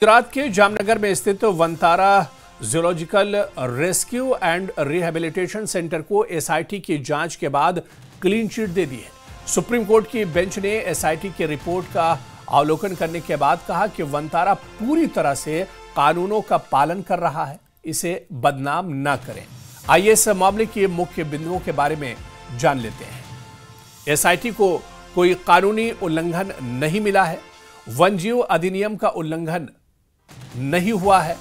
गुजरात के जामनगर में स्थित Vantara zoological rescue and rehabilitation centre को एसआईटी की जांच के बाद क्लीन चिट दे दी है। सुप्रीम कोर्ट की बेंच ने एसआईटी की रिपोर्ट का अवलोकन करने के बाद कहा कि वनतारा पूरी तरह से कानूनों का पालन कर रहा है, इसे बदनाम न करें। आइए इस मामले के मुख्य बिंदुओं के बारे में जान लेते हैं। एसआईटी को कोई कानूनी उल्लंघन नहीं मिला है, वन जीव अधिनियम का उल्लंघन नहीं हुआ है।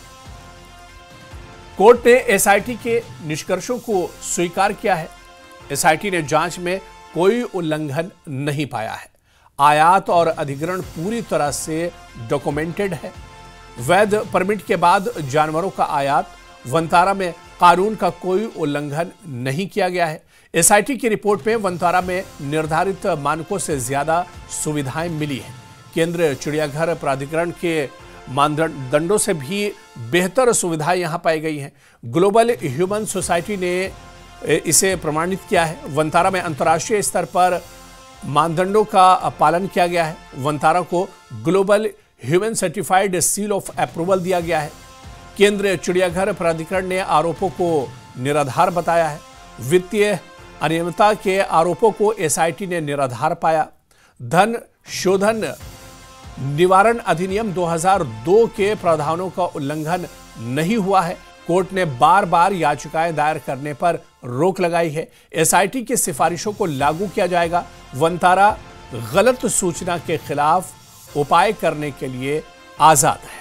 कोर्ट ने एसआईटी के निष्कर्षों को स्वीकार किया है। एसआईटी ने जांच में कोई उल्लंघन नहीं पाया है। आयात और अधिग्रहण पूरी तरह से डॉक्यूमेंटेड है। वैध परमिट के बाद जानवरों का आयात वनतारा में कानून का कोई उल्लंघन नहीं किया गया है। एसआईटी की रिपोर्ट में वनतारा में निर्धारित मानकों से ज्यादा सुविधाएं मिली हैं। केंद्रीय चिड़ियाघर प्राधिकरण के मानदंडों से भी बेहतर सुविधाएं यहां पाई गई हैं। ग्लोबल ह्यूमन सोसाइटी ने इसे प्रमाणित किया है। वनतारा में अंतर्राष्ट्रीय स्तर पर मानदंडों का पालन किया गया है। वनतारा को global human certified seal of approval दिया गया है। केंद्रीय चिड़ियाघर प्राधिकरण ने आरोपों को निराधार बताया है। वित्तीय अनियमितता के आरोपों को एसआईटी ने निराधार पाया। धन शोधन निवारण अधिनियम 2002 के प्रावधानों का उल्लंघन नहीं हुआ है। कोर्ट ने बार बार याचिकाएं दायर करने पर रोक लगाई है। एसआईटी की सिफारिशों को लागू किया जाएगा। वनतारा गलत सूचना के खिलाफ उपाय करने के लिए आजाद है।